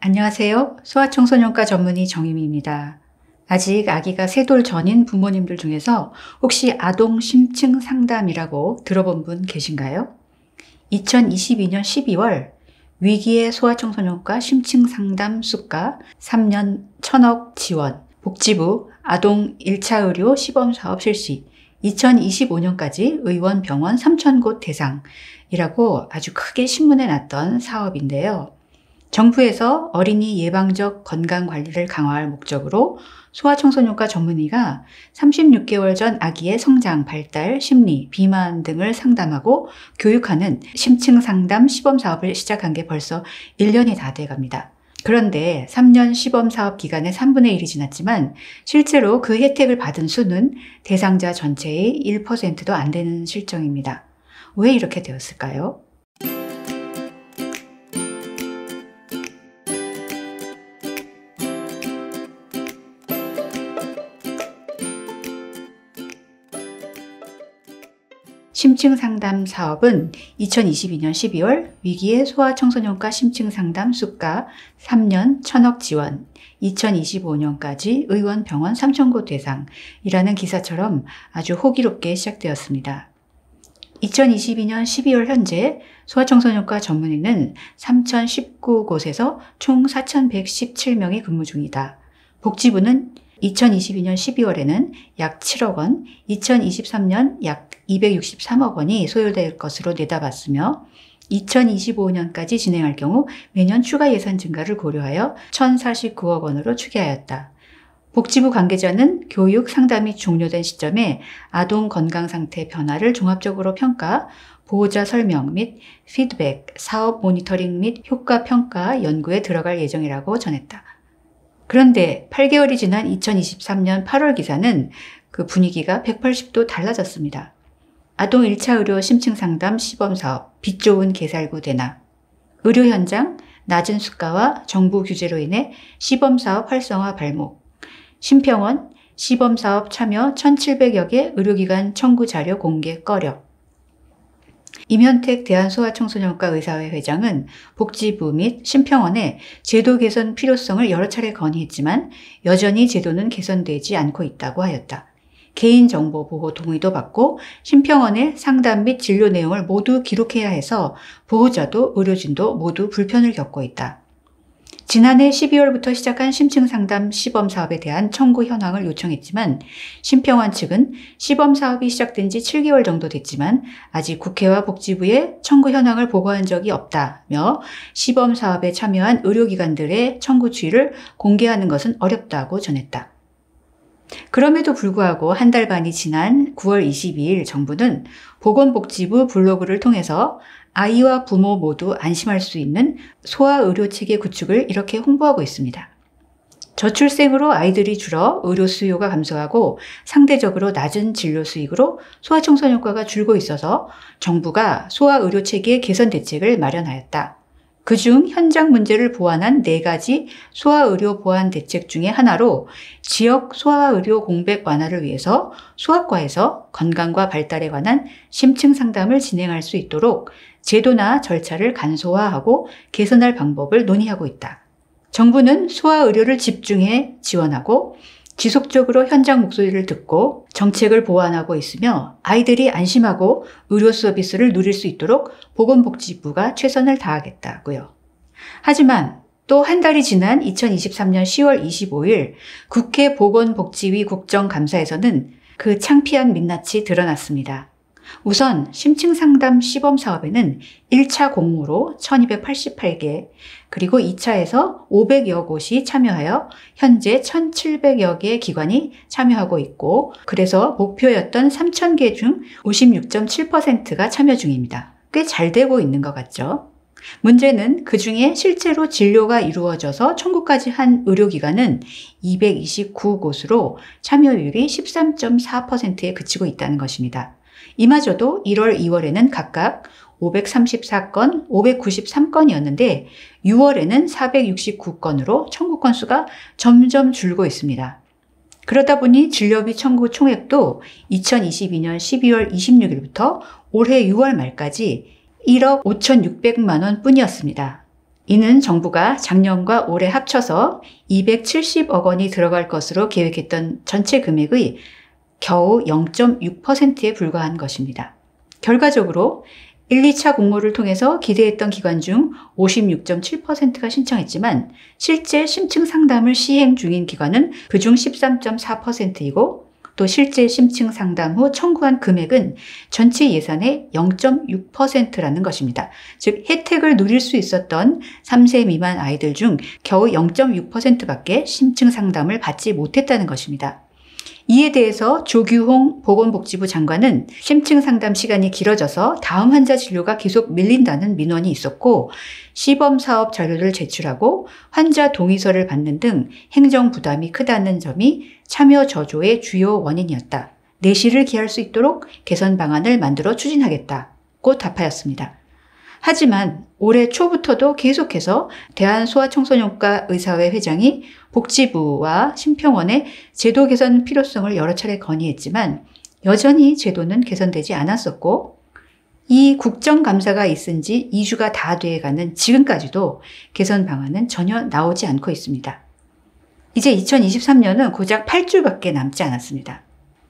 안녕하세요. 소아청소년과 전문의 정유미입니다. 아직 아기가 3돌 전인 부모님들 중에서 혹시 아동 심층 상담이라고 들어본 분 계신가요? 2022년 12월 위기의 소아청소년과 심층 상담 수가 3년 1,000억 지원, 복지부 아동 1차 의료 시범사업 실시, 2025년까지 의원 병원 3,000곳 대상이라고 아주 크게 신문에 났던 사업인데요. 정부에서 어린이 예방적 건강관리를 강화할 목적으로 소아청소년과 전문의가 36개월 전 아기의 성장, 발달, 심리, 비만 등을 상담하고 교육하는 심층 상담 시범사업을 시작한 게 벌써 1년이 다 돼갑니다. 그런데 3년 시범사업 기간의 3분의 1이 지났지만 실제로 그 혜택을 받은 수는 대상자 전체의 1%도 안 되는 실정입니다. 왜 이렇게 되었을까요? 심층 상담 사업은 2022년 12월 위기의 소아청소년과 심층 상담 수가 3년 1,000억 지원, 2025년까지 의원 병원 3,000곳 대상이라는 기사처럼 아주 호기롭게 시작되었습니다. 2022년 12월 현재 소아청소년과 전문의는 3,019곳에서 총 4,117명이 근무 중이다. 복지부는 2022년 12월에는 약 7억 원, 2023년 약 263억 원이 소요될 것으로 내다봤으며 2025년까지 진행할 경우 매년 추가 예산 증가를 고려하여 1,049억 원으로 추계하였다. 복지부 관계자는 교육 상담이 종료된 시점에 아동 건강 상태 변화를 종합적으로 평가, 보호자 설명 및 피드백, 사업 모니터링 및 효과 평가 연구에 들어갈 예정이라고 전했다. 그런데 8개월이 지난 2023년 8월 기사는 그 분위기가 180도 달라졌습니다. 아동 1차 의료 심층 상담 시범사업, 빛 좋은 개살구 대나, 의료 현장, 낮은 수가와 정부 규제로 인해 시범사업 활성화 발목, 심평원, 시범사업 참여 1,700여 개 의료기관 청구 자료 공개 꺼려. 임현택 대한소아청소년과 의사회 회장은 복지부 및 심평원의 제도 개선 필요성을 여러 차례 건의했지만 여전히 제도는 개선되지 않고 있다고 하였다. 개인정보 보호 동의도 받고 심평원의 상담 및 진료 내용을 모두 기록해야 해서 보호자도 의료진도 모두 불편을 겪고 있다. 지난해 12월부터 시작한 심층 상담 시범 사업에 대한 청구 현황을 요청했지만 심평원 측은 시범 사업이 시작된 지 7개월 정도 됐지만 아직 국회와 복지부에 청구 현황을 보고한 적이 없다며 시범 사업에 참여한 의료기관들의 청구 추이를 공개하는 것은 어렵다고 전했다. 그럼에도 불구하고 한 달 반이 지난 9월 22일 정부는 보건복지부 블로그를 통해서 아이와 부모 모두 안심할 수 있는 소아의료체계 구축을 이렇게 홍보하고 있습니다. 저출생으로 아이들이 줄어 의료 수요가 감소하고 상대적으로 낮은 진료 수익으로 소아청소년과가 줄고 있어서 정부가 소아의료체계 개선 대책을 마련하였다. 그중 현장 문제를 보완한 4가지 소아의료 보완 대책 중에 하나로 지역 소아의료 공백 완화를 위해서 소아과에서 건강과 발달에 관한 심층 상담을 진행할 수 있도록 제도나 절차를 간소화하고 개선할 방법을 논의하고 있다. 정부는 소아의료를 집중해 지원하고 지속적으로 현장 목소리를 듣고 정책을 보완하고 있으며 아이들이 안심하고 의료 서비스를 누릴 수 있도록 보건복지부가 최선을 다하겠다고요. 하지만 또 한 달이 지난 2023년 10월 25일 국회 보건복지위 국정감사에서는 그 창피한 민낯이 드러났습니다. 우선 심층 상담 시범 사업에는 1차 공모로 1288개, 그리고 2차에서 500여 곳이 참여하여 현재 1700여 개의 기관이 참여하고 있고, 그래서 목표였던 3000개 중 56.7%가 참여 중입니다. 꽤 잘 되고 있는 것 같죠? 문제는 그 중에 실제로 진료가 이루어져서 청구까지 한 의료기관은 229곳으로 참여율이 13.4%에 그치고 있다는 것입니다. 이마저도 1월, 2월에는 각각 534건, 593건이었는데 6월에는 469건으로 청구 건수가 점점 줄고 있습니다. 그러다 보니 진료비 청구 총액도 2022년 12월 26일부터 올해 6월 말까지 1억 5,600만 원 뿐이었습니다. 이는 정부가 작년과 올해 합쳐서 270억 원이 들어갈 것으로 계획했던 전체 금액의 겨우 0.6%에 불과한 것입니다. 결과적으로 1, 2차 공모를 통해서 기대했던 기관 중 56.7%가 신청했지만 실제 심층 상담을 시행 중인 기관은 그중 13.4%이고 또 실제 심층 상담 후 청구한 금액은 전체 예산의 0.6%라는 것입니다. 즉 혜택을 누릴 수 있었던 3세 미만 아이들 중 겨우 0.6%밖에 심층 상담을 받지 못했다는 것입니다. 이에 대해서 조규홍 보건복지부 장관은 심층 상담 시간이 길어져서 다음 환자 진료가 계속 밀린다는 민원이 있었고 시범사업 자료를 제출하고 환자 동의서를 받는 등 행정 부담이 크다는 점이 참여 저조의 주요 원인이었다. 내실을 기할 수 있도록 개선 방안을 만들어 추진하겠다고 답하였습니다. 하지만 올해 초부터도 계속해서 대한소아청소년과 의사회 회장이 복지부와 심평원의 제도 개선 필요성을 여러 차례 건의했지만 여전히 제도는 개선되지 않았었고 이 국정감사가 있은 지 2주가 다 돼가는 지금까지도 개선 방안은 전혀 나오지 않고 있습니다. 이제 2023년은 고작 8주밖에 남지 않았습니다.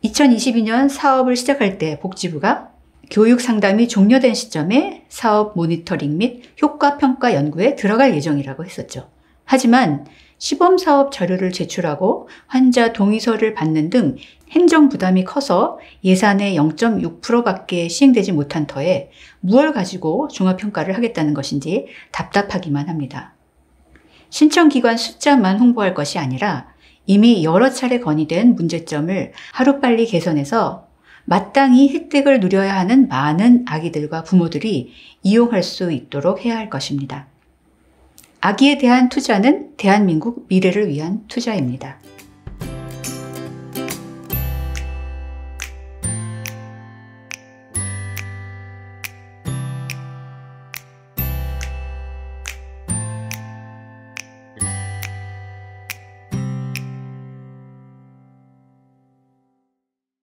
2022년 사업을 시작할 때 복지부가 교육 상담이 종료된 시점에 사업 모니터링 및 효과 평가 연구에 들어갈 예정이라고 했었죠. 하지만 시범 사업 자료를 제출하고 환자 동의서를 받는 등 행정 부담이 커서 예산의 0.6%밖에 시행되지 못한 터에 무엇을 가지고 종합평가를 하겠다는 것인지 답답하기만 합니다. 신청기관 숫자만 홍보할 것이 아니라 이미 여러 차례 건의된 문제점을 하루빨리 개선해서 마땅히 혜택을 누려야 하는 많은 아기들과 부모들이 이용할 수 있도록 해야 할 것입니다. 아기에 대한 투자는 대한민국 미래를 위한 투자입니다.